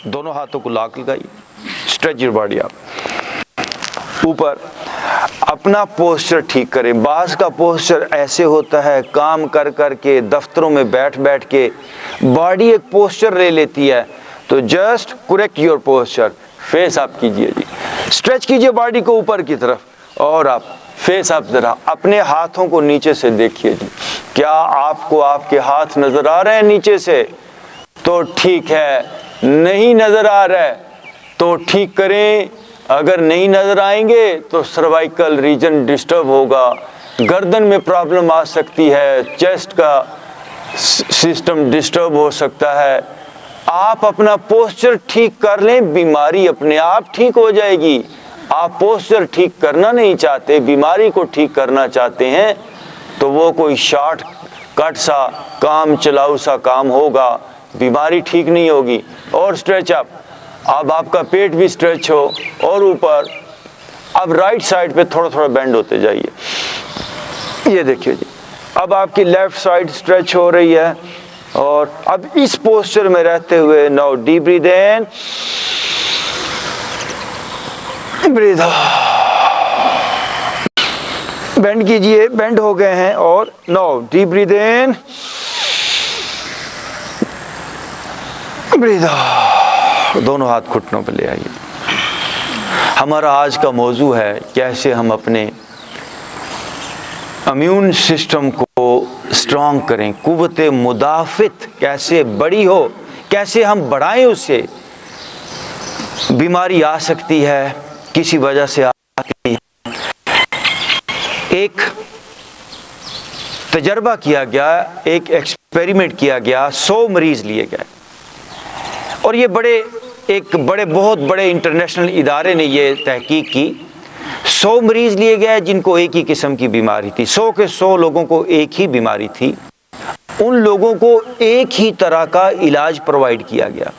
दोनों हाथों को लॉक लगाइए, स्ट्रेच योर बॉडी अप ऊपर, अपना पोस्चर ठीक करें। बास का पोस्चर ऐसे होता है, काम कर कर के दफ्तरों में बैठ बैठ के बॉडी एक पोस्चर ले लेती है, तो just correct your posture, face up कीजिए जी, स्ट्रेच कीजिए बॉडी को ऊपर की तरफ और आप फेस अप। जरा अपने हाथों को नीचे से देखिए जी, क्या आपको आपके हाथ नजर आ रहे हैं नीचे से? तो ठीक है, नहीं नजर आ रहा है तो ठीक करें, अगर नहीं नजर आएंगे तो सर्वाइकल रीजन डिस्टर्ब होगा, गर्दन में प्रॉब्लम आ सकती है, चेस्ट का सिस्टम डिस्टर्ब हो सकता है। आप अपना पोस्चर ठीक कर लें, बीमारी अपने आप ठीक हो जाएगी। आप पोस्चर ठीक करना नहीं चाहते, बीमारी को ठीक करना चाहते हैं, तो वो कोई शॉर्ट कट सा काम चलाऊ सा काम होगा, बीमारी ठीक नहीं होगी। और स्ट्रेच अप, अब आपका पेट भी स्ट्रेच हो और ऊपर। अब राइट साइड पे थोड़ा थोड़ा बेंड होते जाइए, ये देखिए जी, अब आपकी लेफ्ट साइड स्ट्रेच हो रही है। और अब इस पोस्चर में रहते हुए नाउ डीप ब्रीथ इन, ब्रीथ आउट, बेंड कीजिए, बेंड हो गए हैं। और नाउ डीप ब्रीथ इन, ब्रीथ आउट, दोनों हाथ घुटनों पर ले आइए। हमारा आज का मौजू है कैसे हम अपने इम्यून सिस्टम को स्ट्रॉन्ग करें, कुव्वत मुदाफ़ित कैसे बड़ी हो, कैसे हम बढ़ाएं उससे। बीमारी आ सकती है, किसी वजह से आ सकती है। एक तजर्बा किया गया, एक एक्सपेरिमेंट किया गया, 100 मरीज लिए गए और ये बहुत बड़े इंटरनेशनल इदारे ने ये तहकीक की। 100 मरीज लिए गए जिनको एक ही किस्म की बीमारी थी, 100 के 100 लोगों को एक ही बीमारी थी। उन लोगों को एक ही तरह का इलाज प्रोवाइड किया गया,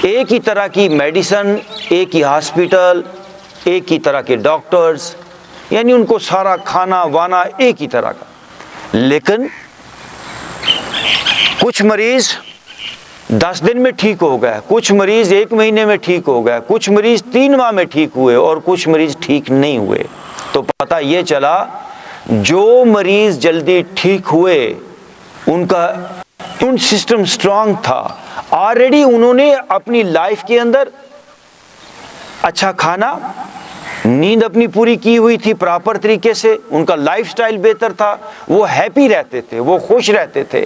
एक ही तरह की मेडिसिन, एक ही हॉस्पिटल, एक ही तरह के डॉक्टर्स, यानी उनको सारा खाना वाना एक ही तरह का। लेकिन कुछ मरीज 10 दिन में ठीक हो गए, कुछ मरीज 1 महीने में ठीक हो गए, कुछ मरीज 3 माह में ठीक हुए और कुछ मरीज ठीक नहीं हुए। तो पता ये चला, जो मरीज जल्दी ठीक हुए उनका इम्यून सिस्टम स्ट्रांग था, ऑलरेडी उन्होंने अपनी लाइफ के अंदर अच्छा खाना, नींद अपनी पूरी की हुई थी प्रॉपर तरीके से, उनका लाइफस्टाइल बेहतर था, वो हैप्पी रहते थे, वो खुश रहते थे,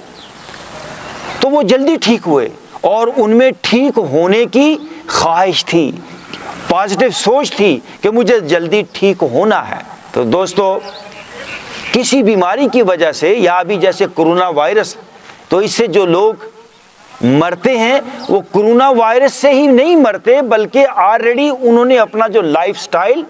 तो वो जल्दी ठीक हुए और उनमें ठीक होने की ख्वाहिश थी, पॉजिटिव सोच थी कि मुझे जल्दी ठीक होना है। तो दोस्तों, किसी बीमारी की वजह से या अभी जैसे कोरोना वायरस, तो इससे जो लोग मरते हैं वो कोरोना वायरस से ही नहीं मरते, बल्कि ऑलरेडी उन्होंने अपना जो लाइफस्टाइल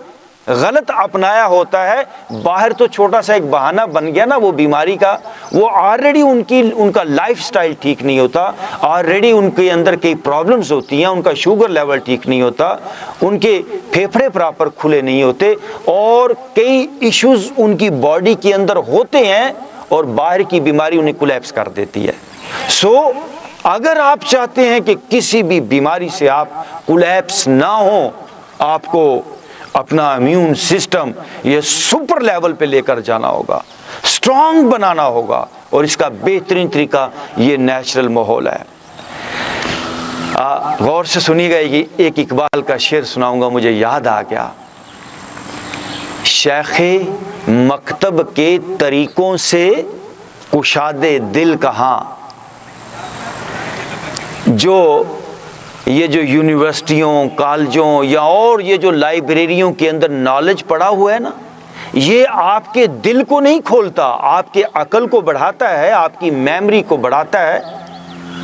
गलत अपनाया होता है। बाहर तो छोटा सा एक बहाना बन गया ना वो बीमारी का, वो ऑलरेडी उनका लाइफस्टाइल ठीक नहीं होता, ऑलरेडी उनके अंदर कई प्रॉब्लम्स होती हैं, उनका शुगर लेवल ठीक नहीं होता, उनके फेफड़े प्रॉपर खुले नहीं होते और कई इश्यूज उनकी बॉडी के अंदर होते हैं और बाहर की बीमारी उन्हें कोलैप्स कर देती है। सो अगर आप चाहते हैं कि किसी भी बीमारी से आप कोलैप्स ना हो, आपको अपना इम्यून सिस्टम ये सुपर लेवल पे लेकर जाना होगा, स्ट्रांग बनाना होगा, और इसका बेहतरीन तरीका ये नेचुरल माहौल है। गौर से सुनिएगा, एक इकबाल का शेर सुनाऊंगा, मुझे याद आ गया। शेखे मकतब के तरीकों से कुशादे दिल कहाँ, ये जो यूनिवर्सिटियों, कॉलेजों या और ये जो लाइब्रेरियों के अंदर नॉलेज पड़ा हुआ है ना, ये आपके दिल को नहीं खोलता, आपके अकल को बढ़ाता है, आपकी मेमोरी को बढ़ाता है।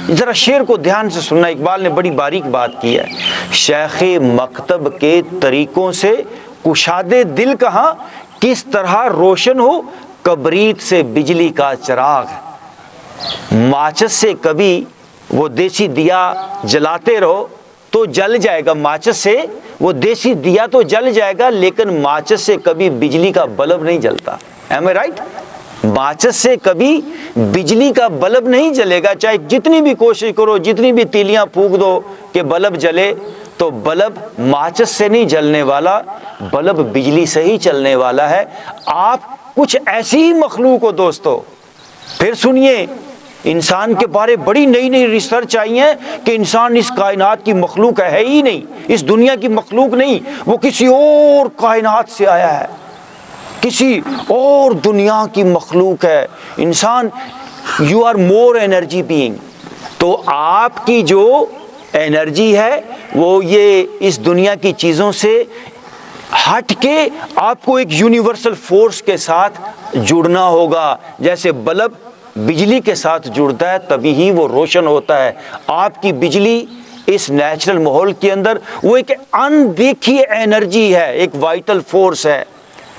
जरा शेर को ध्यान से सुनना, इकबाल ने बड़ी बारीक बात की है। शेखे मकतब के तरीकों से कुशादे दिल कहाँ, किस तरह रोशन हो कबरीत से बिजली का चिराग। माचिस से कभी वो देसी दिया जलाते रहो तो जल जाएगा, माचिस से वो देसी दिया तो जल जाएगा, लेकिन माचिस से कभी बिजली का बल्ब नहीं जलता। एम आई राइट? माचिस से कभी बिजली का बल्ब नहीं जलेगा, चाहे जितनी भी कोशिश करो, जितनी भी तीलियां फूंक दो कि बल्ब जले, तो बल्ब माचिस से नहीं जलने वाला, बल्ब बिजली से ही चलने वाला है। आप कुछ ऐसी ही मखलूक हो दोस्तों। फिर सुनिए, इंसान के बारे बड़ी नई नई रिसर्च आई है कि इंसान इस कायनात की मखलूक है ही नहीं, इस दुनिया की मखलूक नहीं, वो किसी और कायनात से आया है, किसी और दुनिया की मखलूक है इंसान। You are more energy being. तो आपकी जो एनर्जी है वो ये इस दुनिया की चीज़ों से हट के आपको एक यूनिवर्सल फोर्स के साथ जुड़ना होगा। जैसे बल्ब बिजली के साथ जुड़ता है तभी ही वो रोशन होता है। आपकी बिजली इस नेचुरल माहौल के अंदर वो एक अनदेखी एनर्जी है, एक वाइटल फोर्स है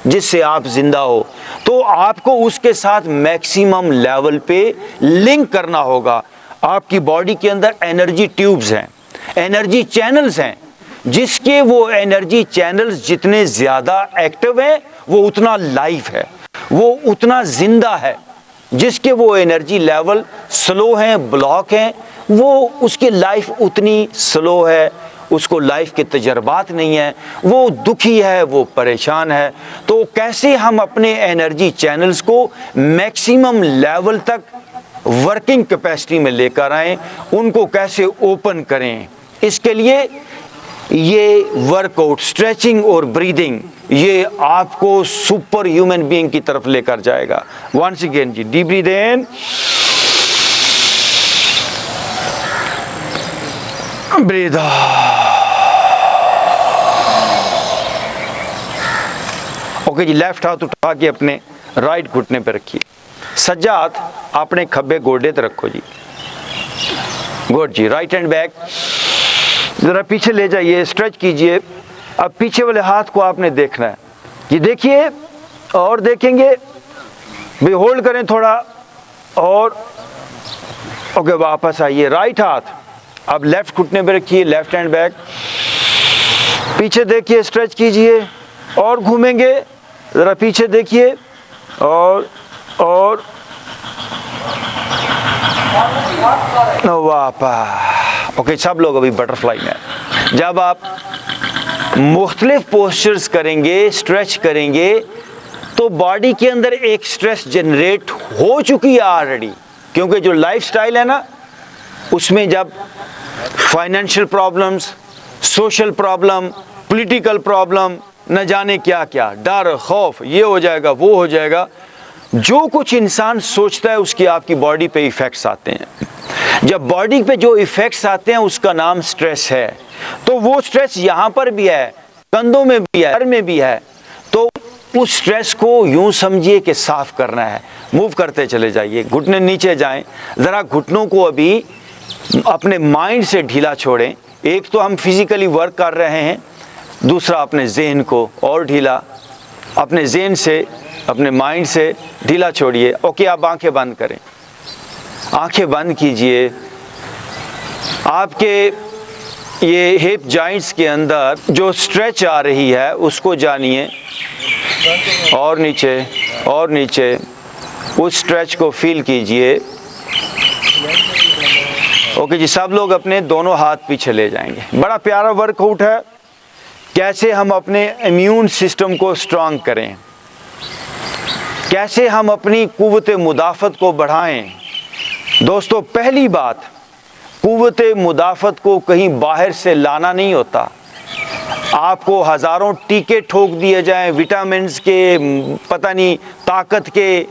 जिससे आप जिंदा हो। तो आपको उसके साथ मैक्सिमम लेवल पे लिंक करना होगा। आपकी बॉडी के अंदर एनर्जी ट्यूब्स हैं, एनर्जी चैनल्स हैं, जिसके वो एनर्जी चैनल्स जितने ज़्यादा एक्टिव हैं वो उतना लाइफ है, वो उतना जिंदा है। जिसके वो एनर्जी लेवल स्लो हैं, ब्लॉक हैं, वो उसकी लाइफ उतनी स्लो है, उसको लाइफ के तजर्बात नहीं है, वो दुखी है, वो परेशान है। तो कैसे हम अपने एनर्जी चैनल्स को मैक्सिमम लेवल तक वर्किंग कैपेसिटी में लेकर आएं, उनको कैसे ओपन करें, इसके लिए ये वर्कआउट, स्ट्रेचिंग और ब्रीदिंग, ये आपको सुपर ह्यूमन बीइंग की तरफ लेकर जाएगा। वंस अगेन जी, डीप ब्रीथ इन, ब्रीथ आउट। ओके जी, लेफ्ट हाथ उठा के अपने राइट घुटने पे रखिए, सज्जा हाथ अपने खब्बे गोडे पे रखो जी। गुड जी, राइट हैंड बैक, जरा पीछे ले जाइए, स्ट्रेच कीजिए। अब पीछे वाले हाथ को आपने देखना है, ये देखिए और देखेंगे भी, होल्ड करें थोड़ा और ओके, वापस आइए। राइट हाथ अब लेफ्ट घुटने पे रखिए, लेफ्ट हैंड बैक, पीछे देखिए, स्ट्रेच कीजिए और घूमेंगे, जरा पीछे देखिए और वापस। ओके, सब लोग अभी बटरफ्लाई में। जब आप मुख्तलिफ पोस्चर्स करेंगे, स्ट्रेच करेंगे, तो बॉडी के अंदर एक स्ट्रेस जनरेट हो चुकी है ऑलरेडी, क्योंकि जो लाइफस्टाइल है ना, उसमें जब financial problems, social problem, political problem, न जाने क्या क्या, डर, खौफ, ये हो जाएगा, वो हो जाएगा, जो कुछ इंसान सोचता है उसकी आपकी बॉडी पे इफ़ेक्ट्स आते हैं। जब बॉडी पे जो इफ़ेक्ट्स आते हैं उसका नाम स्ट्रेस है। तो वो स्ट्रेस यहाँ पर भी है, कंधों में भी है, सर में भी है। तो उस स्ट्रेस को यूँ समझिए कि साफ करना है, मूव करते चले जाइए, घुटने नीचे जाएं, ज़रा घुटनों को अभी अपने माइंड से ढीला छोड़ें। एक तो हम फिज़िकली वर्क कर रहे हैं, दूसरा अपने ज़हन को और ढीला, अपने ज़हन से, अपने माइंड से ढीला छोड़िए। ओके, आप आंखें बंद करें, आंखें बंद कीजिए। आपके ये हिप जॉइंट्स के अंदर जो स्ट्रेच आ रही है उसको जानिए, और नीचे और नीचे, उस स्ट्रेच को फील कीजिए। ओके जी, सब लोग अपने दोनों हाथ पीछे ले जाएंगे। बड़ा प्यारा वर्कआउट है, कैसे हम अपने इम्यून सिस्टम को स्ट्रांग करें, कैसे हम अपनी कुव्वत मुदाफ़त को बढ़ाएं। दोस्तों, पहली बात, कुव्वत मुदाफ़त को कहीं बाहर से लाना नहीं होता। आपको हज़ारों टीके ठोक दिए जाएं, विटामिन्स के, पता नहीं ताकत के,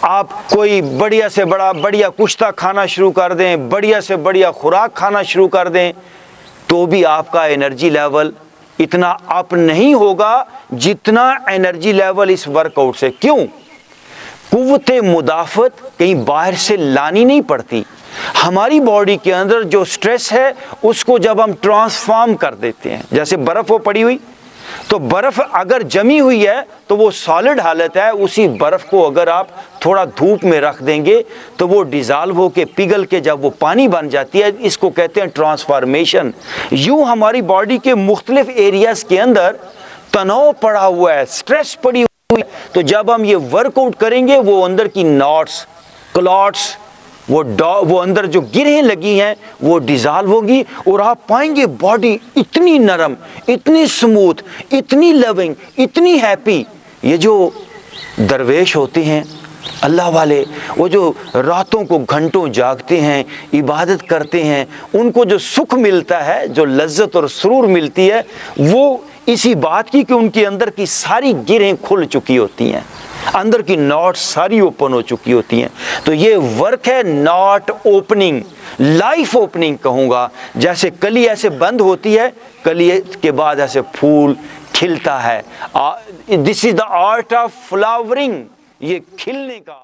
आप कोई बढ़िया से बढ़िया कुश्ता खाना शुरू कर दें, बढ़िया से बढ़िया खुराक खाना शुरू कर दें, तो भी आपका एनर्जी लेवल इतना अप नहीं होगा जितना एनर्जी लेवल इस वर्कआउट से। क्यों? कुव्वत मुदाफ़त कहीं बाहर से लानी नहीं पड़ती। हमारी बॉडी के अंदर जो स्ट्रेस है उसको जब हम ट्रांसफॉर्म कर देते हैं, जैसे बर्फ़ वो पड़ी हुई, तो बर्फ अगर जमी हुई है तो वो सॉलिड हालत है, उसी बर्फ को अगर आप थोड़ा धूप में रख देंगे तो वो डिज़ाल्व होके पिघल के जब वो पानी बन जाती है, इसको कहते हैं ट्रांसफॉर्मेशन। यूं हमारी बॉडी के मुख्तलिफ एरियाज के अंदर तनाव पड़ा हुआ है, स्ट्रेस पड़ी हुई, तो जब हम ये वर्कआउट करेंगे वो अंदर की नॉट्स, क्लॉट्स, वो अंदर जो गिरहें लगी हैं वो डिज़ाल्व होगी और आप पाएंगे बॉडी इतनी नरम, इतनी स्मूथ, इतनी लविंग, इतनी हैप्पी। ये जो दरवेश होते हैं अल्लाह वाले, वो जो रातों को घंटों जागते हैं, इबादत करते हैं, उनको जो सुख मिलता है, जो लज्जत और सुरूर मिलती है, वो इसी बात की कि उनके अंदर की सारी गिरहें खुल चुकी होती हैं, अंदर की नॉट सारी ओपन हो चुकी होती हैं। तो ये वर्क है नॉट ओपनिंग, लाइफ ओपनिंग कहूँगा। जैसे कली ऐसे बंद होती है, कली के बाद ऐसे फूल खिलता है। This is the art of flowering, ये खिलने का।